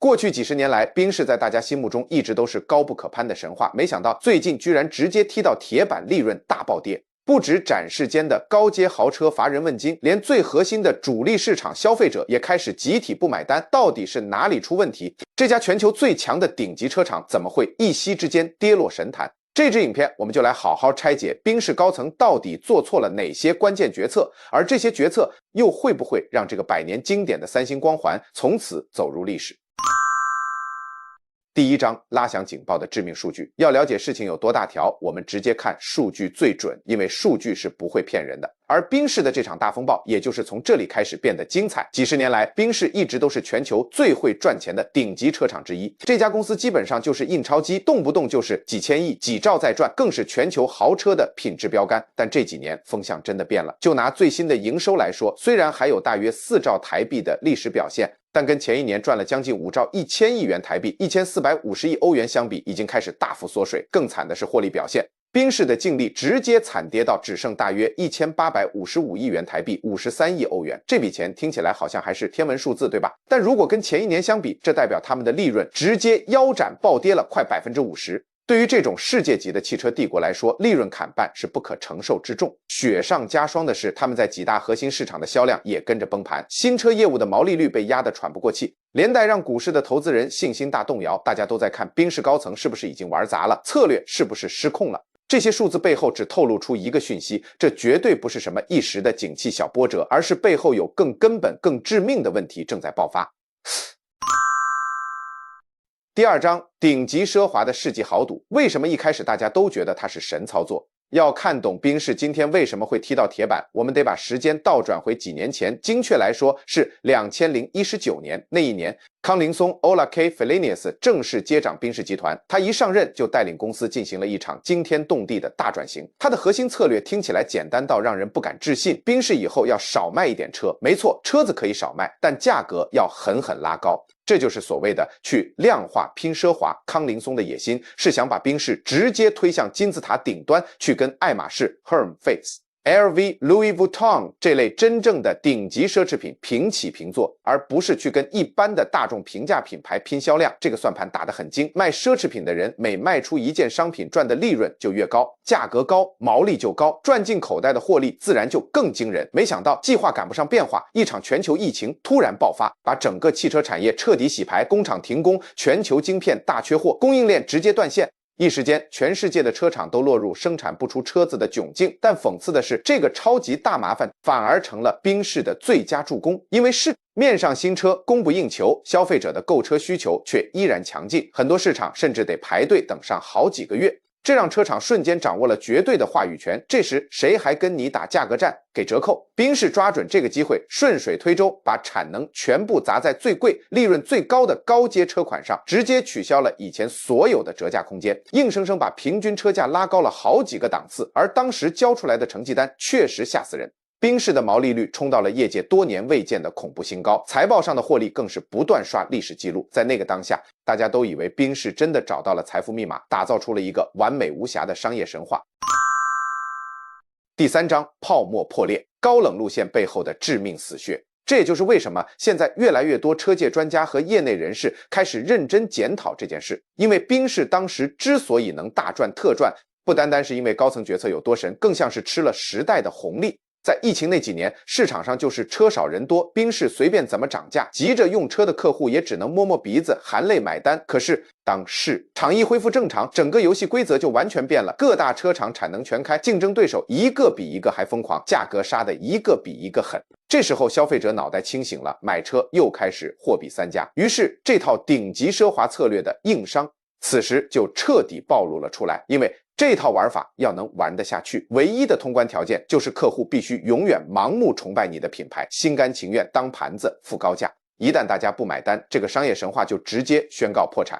過去幾十年來，賓士在大家心目中一直都是高不可攀的神話，沒想到最近居然直接踢到鐵板，利潤大暴跌。不止展示間的高階豪車乏人問津，連最核心的主力市場消費者也開始集體不買單。到底是哪裡出問題？這家全球最強的頂級車廠怎麼會一夕之間跌落神壇？這支影片我們就來好好拆解賓士高層到底做錯了哪些關鍵決策，而這些決策又會不會讓這個百年經典的三星光環從此走入歷史？第一章拉響警報的致命數據。要了解事情有多大條，我們直接看數據最準，因為数据是不会騙人的。而賓士的這場大風暴也就是從這裡開始變得精彩。幾十年來，賓士一直都是全球最會賺錢的頂級車廠之一，這家公司基本上就是印鈔機，動不動就是幾千億幾兆在賺，更是全球豪車的品質標杆。但这幾年風向真的變了，就拿最新的營收來說，雖然還有大約4兆台幣的歷史表現，但跟前一年賺了將近5兆1000億元台幣1450億歐元相比，已經開始大幅縮水。更慘的是獲利表現，賓士的淨利直接慘跌到只剩大約1855億元台幣53億歐元。這筆錢聽起來好像還是天文數字，對吧？但如果跟前一年相比，這代表他們的利潤直接腰斬暴跌了快50%。对於這種世界級的汽車帝國來說，利潤砍半是不可承受之重。雪上加霜的是，他們在幾大核心市場的銷量也跟着崩盤，新車業務的毛利率被壓得喘不過氣，連帶讓股市的投資人信心大動搖。大家都在看賓士高層是不是已經玩砸了，策略是不是失控了。這些數字背後只透露出一個訊息，這絕對不是什麼一時的景氣小波折，而是背後有更根本更致命的問題正在爆發。第二章，頂級奢華的世紀豪賭，為什麼一開始大家都覺得它是神操作？要看懂賓士今天為什麼會踢到鐵板，我們得把時間倒轉回幾年前，精確來說是2019年。那一年，康林松 Ola K. Fellinius 正式接掌賓士集團，他一上任就帶領公司進行了一場驚天動地的大轉型。他的核心策略聽起來簡單到讓人不敢置信，賓士以後要少賣一點車，沒錯，車子可以少賣，但價格要狠狠拉高。這就是所謂的去量化拼奢華。康林松的野心是想把賓士直接推向金字塔頂端，去跟愛馬仕、Hermès、LV、Louis Vuitton 這類真正的頂級奢侈品平起平坐，而不是去跟一般的大眾平價品牌拼銷量。這個算盤打得很精，賣奢侈品的人每賣出一件商品賺的利潤就越高，價格高，毛利就高，賺進口袋的獲利自然就更驚人。沒想到計劃趕不上變化，一場全球疫情突然爆發，把整個汽車產業徹底洗牌，工廠停工，全球晶片大缺貨，供應鏈直接斷線。一時間，全世界的車廠都落入生產不出車子的窘境。但諷刺的是，這個超級大麻煩反而成了賓士的最佳助攻，因為市面上新車供不應求，消費者的購車需求卻依然強勁，很多市場甚至得排隊等上好幾個月。這讓車廠瞬間掌握了絕對的話語權，這時誰還跟你打價格戰，給折扣？賓士抓準這個機會，順水推舟，把產能全部砸在最貴、利潤最高的高階車款上，直接取消了以前所有的折價空間，硬生生把平均車價拉高了好幾個檔次。而當時交出來的成績單確實嚇死人。賓士的毛利率衝到了業界多年未見的恐怖新高，財報上的獲利更是不斷刷歷史記錄。在那個當下，大家都以為賓士真的找到了財富密碼，打造出了一個完美無瑕的商業神話。第三章，泡沫破裂，高冷路線背後的致命死穴。這也就是為什麼現在越來越多車界專家和業內人士開始認真檢討這件事，因為賓士當時之所以能大賺特賺，不單單是因為高層決策有多神，更像是吃了時代的紅利。在疫情那幾年，市場上就是車少人多，賓士隨便怎麼漲價，急着用車的客戶也只能摸摸鼻子，含淚買單。可是當市場一恢復正常，整個遊戲規則就完全變了，各大車廠產能全開，競爭對手一個比一個還瘋狂，價格殺得一個比一個狠。這時候消費者腦袋清醒了，買車又開始貨比三家，於是这套頂級奢華策略的硬傷此時就徹底暴露了出來。因為這套玩法要能玩得下去，唯一的通關條件就是客戶必須永遠盲目崇拜你的品牌，心甘情願當盤子付高價。一旦大家不買單，這個商業神話就直接宣告破產。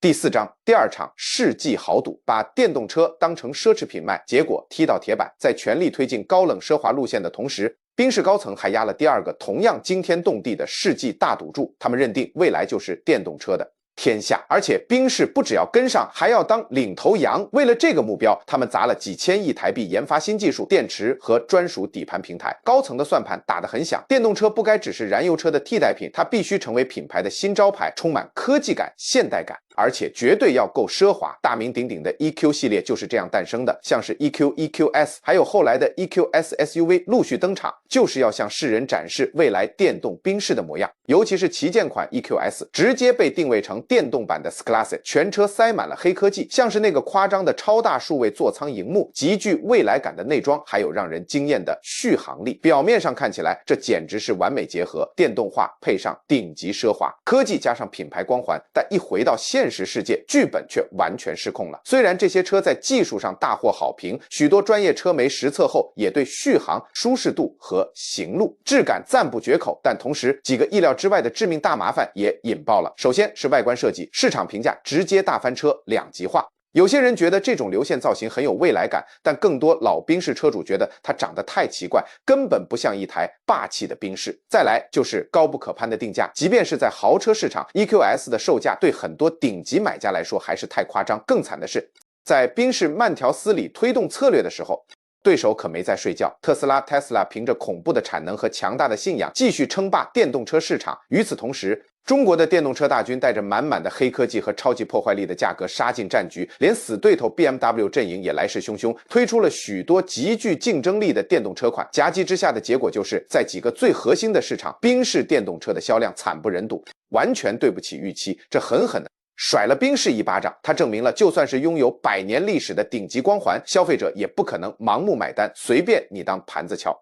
第四章，第二場世紀豪賭，把電動車當成奢侈品賣，結果踢到鐵板。在全力推進高冷奢華路線的同時，賓士高層還壓了第二個同樣驚天動地的世紀大賭注，他們認定未來就是電動車的。天下。而且賓士不只要跟上，還要當領頭羊。為了這個目標，他們砸了幾千億台幣研發新技術、電池和專屬底盤平台，高層的算盤打得很響。電動車不該只是燃油車的替代品，它必須成為品牌的新招牌，充滿科技感、現代感，而且絕對要夠奢華。大名鼎鼎的 EQ 系列就是這樣誕生的，像是 EQ、EQS， 還有後來的 EQS SUV 陸續登場，就是要向世人展示未來電動賓士的模樣。尤其是旗艦款 EQS， 直接被定位成電動版的 S-Class， 全車塞滿了黑科技，像是那個誇張的超大數位座艙熒幕、極具未來感的內裝，還有讓人驚豔的續航力。表面上看起來，這簡直是完美結合，電動化配上頂級奢華，科技加上品牌光環，但一回到現實世界，劇本卻完全失控了。雖然這些車在技術上大獲好評，許多專業車媒實測後也對續航、舒適度和行路質感讚不絕口，但同時幾個意料之外的致命大麻煩也引爆了。首先是外觀設計，市场評價直接大翻車，兩極化。有些人覺得這種流線造型很有未來感，但更多老賓士車主覺得它長得太奇怪，根本不像一台霸氣的賓士。再來就是高不可攀的定價，即便是在豪車市场 ，EQS 的售價对很多頂級買家來說還是太誇張。更慘的是，在賓士慢條斯理推動策略的時候，對手可沒在睡覺。特斯拉 Tesla 憑着恐怖的產能和強大的信仰，繼續稱霸電動車市場。與此同時，中國的電動車大軍帶着滿滿的黑科技和超級破壞力的價格殺進戰局，連死對頭 BMW 陣營也來勢洶洶，推出了許多極具競爭力的電動車款。夾擊之下的結果就是在幾個最核心的市場，賓士電動車的銷量慘不忍睹，完全對不起預期。這狠狠的甩了賓士一巴掌，它證明了就算是擁有100年歷史的頂級光環，消費者也不可能盲目買單，隨便你當盤子敲。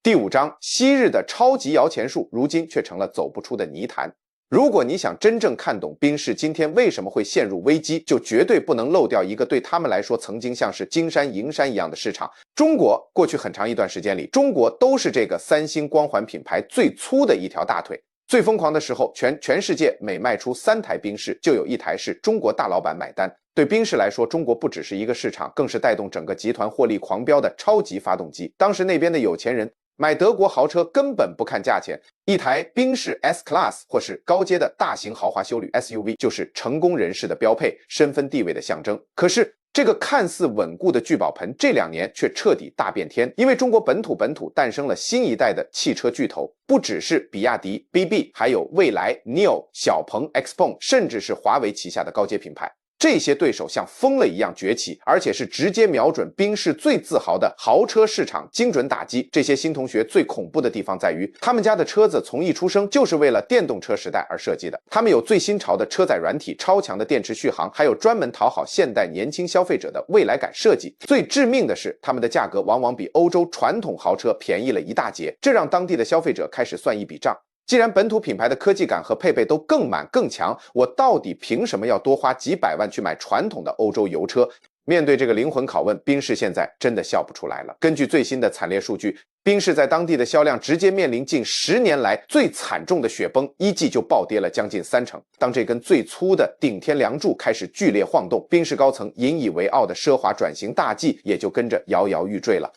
第5章，昔日的超級搖錢樹，如今卻成了走不出的泥潭。如果你想真正看懂賓士今天為什麼會陷入危機，就絕對不能漏掉一個對他們來說曾經像是金山銀山一樣的市场。中國过去很長一段時間裡，中國都是這個三星光環品牌最粗的一條大腿。最瘋狂的時候，全世界每賣出3台賓士，就有1台是中國大老板買單。對賓士來說，中國不只是一個市場，更是帶動整個集團獲利狂飆的超級發動機。當時那邊的有錢人買德國豪車根本不看價錢，一台賓士 S-Class 或是高階的大型豪華休旅 SUV 就是成功人士的標配，身份地位的象徵。可是這個看似穩固的聚寶盆，這2年卻徹底大變天，因為中國本土誕生了新一代的汽車巨頭，不只是比亞迪 BB， 還有蔚來 NIO、小鵬 XPeng， 甚至是華為旗下的高階品牌。這些對手像瘋了一樣崛起，而且是直接瞄準賓士最自豪的豪車市場，精準打擊。這些新同學最恐怖的地方在於，他們家的車子從一出生就是為了電動車時代而設計的。他們有最新潮的車載軟體、超強的電池續航，還有專門討好現代年輕消費者的未來感設計。最致命的是，他們的價格往往比歐洲傳統豪車便宜了一大截，這讓當地的消費者開始算一筆賬。既然本土品牌的科技感和配備都更滿更強，我到底憑什麼要多花幾百萬去買傳統的歐洲油車？面對這個靈魂拷問，賓士現在真的笑不出來了。根據最新的慘烈數據，賓士在當地的銷量直接面臨近10年來最慘重的雪崩，1季就暴跌了將近30%。當這根最粗的頂天梁柱開始劇烈晃動，賓士高層引以為傲的奢華轉型大計也就跟着搖搖欲墜了。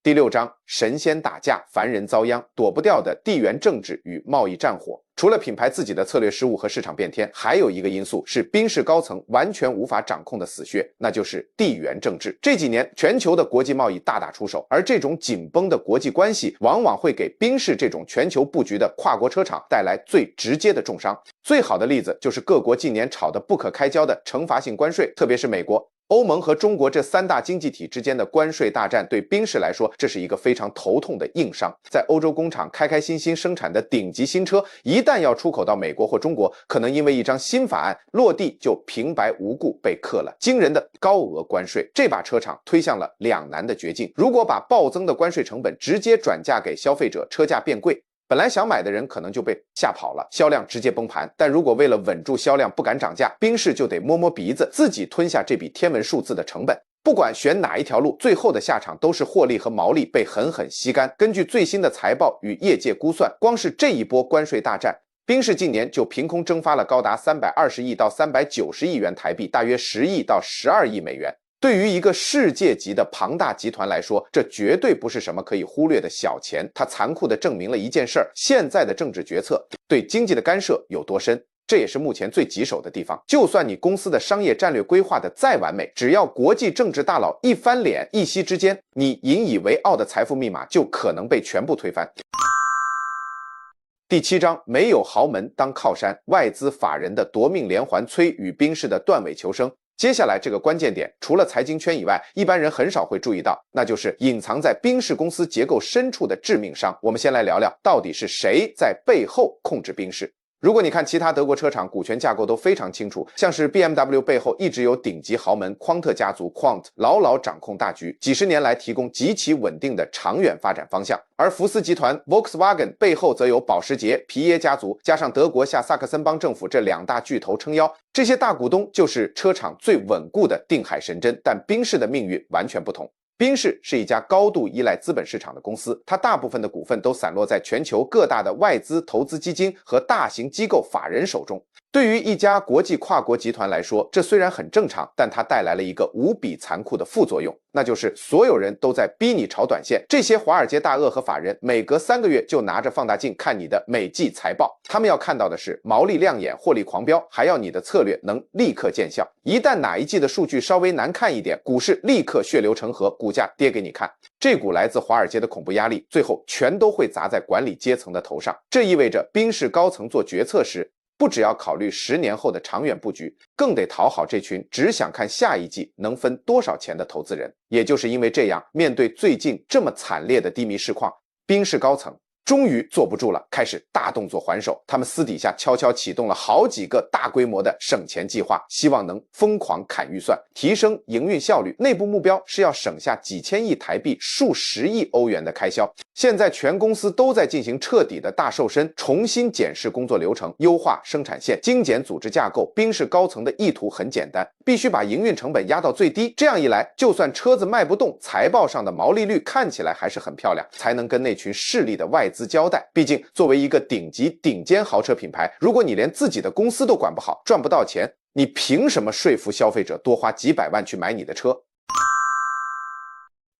第6章，神仙打架，凡人遭殃，躲不掉的地緣政治與貿易戰火。除了品牌自己的策略失誤和市場變天，還有一個因素是賓士高層完全無法掌控的死穴，那就是地緣政治。這幾年全球的國際貿易大打出手，而這種緊繃的國際關係往往會給賓士這種全球布局的跨國車廠帶來最直接的重傷。最好的例子就是各國近年吵得不可開交的懲罰性關稅，特別是美國、歐盟和中國這3大經濟體之間的關稅大戰，對賓士來說，這是一個非常頭痛的硬傷。在歐洲工廠開開心心生產的頂級新車，一旦要出口到美國或中國，可能因為一張新法案落地就平白無故被課了驚人的高額關稅，這把車廠推向了兩難的絕境。如果把暴增的關稅成本直接轉嫁給消費者，車價變貴，本來想買的人可能就被嚇跑了，銷量直接崩盤。但如果為了穩住銷量不敢漲價，賓士就得摸摸鼻子，自己吞下這筆天文數字的成本。不管選哪一條路，最後的下場都是獲利和毛利被狠狠吸乾。根據最新的財報與業界估算，光是這一波關稅大戰，賓士近年就憑空蒸發了高達320億到390億元台幣，大約10億到12億美元。對於一個世界級的龐大集團來說，這絕對不是什麼可以忽略的小錢。它殘酷地證明了一件事兒：現在的政治決策對經濟的干涉有多深。這也是目前最棘手的地方。就算你公司的商業戰略規劃的再完美，只要國際政治大佬一翻臉，一夕之間，你引以為傲的財富密碼就可能被全部推翻。第7章，沒有豪門當靠山，外資法人的奪命連環催與賓士的斷尾求生。接下來這個關鍵點，除了財經圈以外，一般人很少會注意到，那就是隱藏在賓士公司結構深處的致命傷。我們先來聊聊，到底是誰在背後控制賓士。如果你看其他德國車廠，股權架構都非常清楚，像是 BMW 背後一直有頂級豪門匡特家族 Quant 牢牢掌控大局，幾十年來提供極其穩定的長遠發展方向。而福斯集團 Volkswagen 背後則有保時捷、皮耶家族，加上德國下薩克森邦政府这2大巨頭撐腰，這些大股東就是車廠最穩固的定海神針。但賓士的命運完全不同。賓士是一家高度依賴資本市場的公司，它大部分的股份都散落在全球各大的外資投資基金和大型機構法人手中。对於一家國際跨國集團來說，這雖然很正常，但它帶來了一個無比殘酷的副作用，那就是所有人都在逼你炒短線。這些華爾街大鱷和法人每隔3個月就拿着放大鏡看你的每季財報，他們要看到的是毛利亮眼、獲利狂飆，還要你的策略能立刻見效。一旦哪一季的數據稍微難看一點，股市立刻血流成河，股價跌給你看。這股來自華爾街的恐怖壓力，最後全都會砸在管理階層的頭上。這意味着賓士高層做決策時，不只要考慮10年後的長遠布局，更得討好這群只想看下一季能分多少錢的投資人。也就是因為這樣，面對最近這麼慘烈的低迷市況，賓士高層終於坐不住了，開始大動作還手。他們私底下悄悄啟動了好幾個大規模的省錢計劃，希望能瘋狂砍預算，提升營運效率。內部目標是要省下幾千億台幣、數十億歐元的開銷。現在全公司都在進行徹底的大瘦身，重新檢視工作流程，優化生產線，精簡組織架構。賓士高層的意圖很簡單，必須把營運成本壓到最低。這樣一來，就算車子賣不動，財報上的毛利率看起來還是很漂亮，才能跟那群勢利的外資交代。畢竟作為一個頂級頂尖豪車品牌，如果你連自己的公司都管不好，賺不到錢，你憑什麼說服消費者多花幾百萬去買你的車？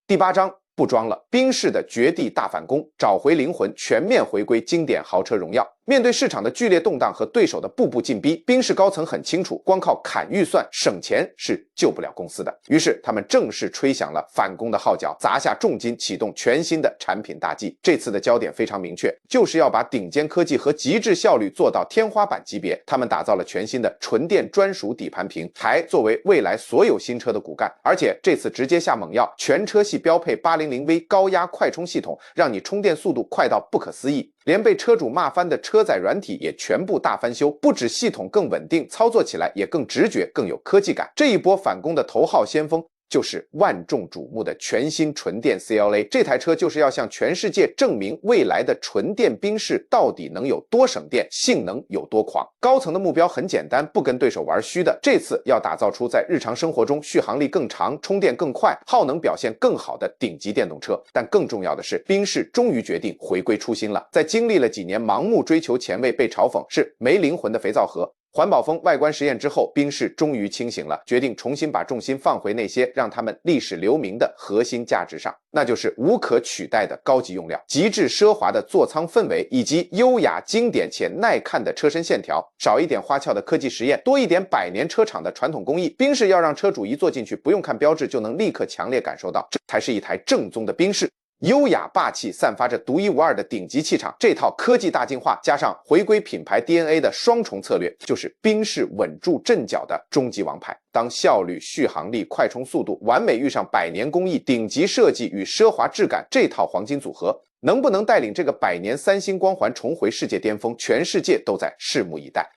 第8章，不裝了，賓士的絕地大反攻，找回靈魂，全面回歸經典豪車榮耀。面對市場的劇烈動盪和對手的步步進逼，賓士高層很清楚，光靠砍預算省錢是救不了公司的。於是他們正式吹響了反攻的號角，砸下重金啟動全新的產品大計。這次的焦點非常明確，就是要把頂尖科技和極致效率做到天花板級別。他們打造了全新的純電專屬底盤平台，作為未來所有新車的骨幹。而且這次直接下猛藥，全車系標配 800V 高壓快充系統，讓你充電速度快到不可思議。連被車主罵翻的車載軟體也全部大翻修，不止系統更穩定，操作起來也更直覺，更有科技感。這一波反攻的頭號先鋒就是萬眾矚目的全新純電 CLA， 這台車就是要向全世界證明未來的純電賓士到底能有多省電，性能有多狂。高層的目標很簡單，不跟對手玩虛的，這次要打造出在日常生活中續航力更長、充電更快、耗能表現更好的頂級電動車。但更重要的是，賓士終於決定回歸初心了。在經歷了幾年盲目追求前衛，被嘲諷是沒靈魂的肥皂盒、環保風外觀實驗之後，賓士終於清醒了，決定重新把重心放回那些讓他們歷史留名的核心價值上，那就是無可取代的高級用料、極致奢華的座艙氛圍，以及優雅經典且耐看的車身線條。少一點花俏的科技實驗，多一點百年車廠的傳統工藝。賓士要讓車主一坐進去，不用看標誌就能立刻強烈感受到，這才是一台正宗的賓士。優雅霸氣，散發着獨一無二的頂級氣場。這套科技大進化加上回歸品牌 DNA 的雙重策略，就是賓士穩住陣腳的終極王牌。當效率、續航力、快充速度完美遇上百年工藝、頂級設計與奢華質感，這套黃金組合能不能帶領這個百年三星光環重回世界巔峰，全世界都在拭目以待。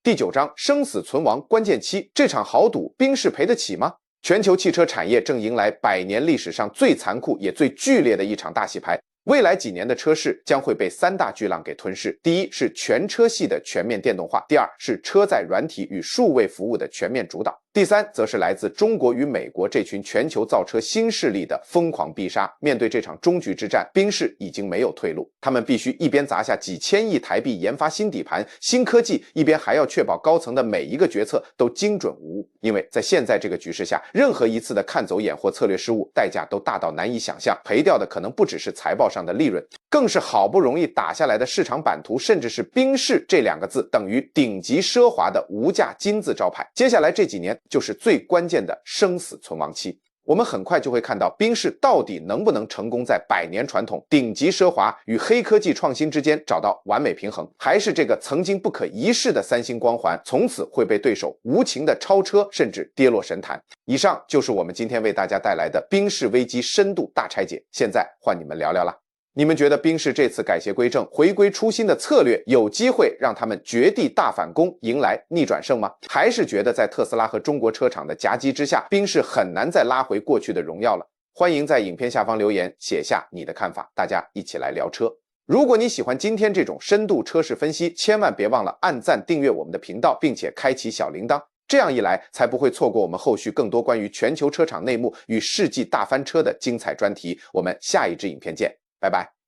第9章，生死存亡關鍵期，這場豪賭賓士賠得起嗎？全球汽車產業正迎來100年歷史上最殘酷也最劇烈的一場大洗牌。未來幾年的車市將會被3大巨浪給吞噬。第一是全車系的全面電動化，第二是車載軟體與數位服務的全面主導。第三，則是來自中國與美國這群全球造車新勢力的瘋狂逼殺。面對這場終局之戰，賓士已經沒有退路，他們必須一邊砸下幾千億台幣研發新底盤、新科技，一邊還要確保高層的每一個決策都精準無誤。因為在現在這個局勢下，任何一次的看走眼或策略失誤，代價都大到難以想象，賠掉的可能不只是財報上的利潤，更是好不容易打下來的市場版圖，甚至是賓士這兩個字等於頂級奢華的無價金字招牌。接下來這幾年就是最關鍵的生死存亡期，我們很快就會看到賓士到底能不能成功在百年傳統、頂級奢華與黑科技創新之間找到完美平衡，還是這個曾經不可一世的三星光環從此會被对手無情的超車，甚至跌落神壇。以上就是我們今天為大家帶來的賓士危機深度大拆解，現在換你們聊聊啦。你們覺得賓士這次改邪歸正、回歸初心的策略有機會讓他們絕地大反攻，迎來逆轉勝嗎？還是覺得在特斯拉和中國車廠的夾擊之下，賓士很難再拉回過去的榮耀了？歡迎在影片下方留言，寫下你的看法，大家一起來聊車。如果你喜歡今天這種深度車市分析，千萬別忘了按讚訂閱我們的頻道，並且開啟小鈴鐺，這樣一來才不會錯過我們後續更多關於全球車廠內幕與世紀大翻車的精彩專題。我們下一支影片見。拜拜。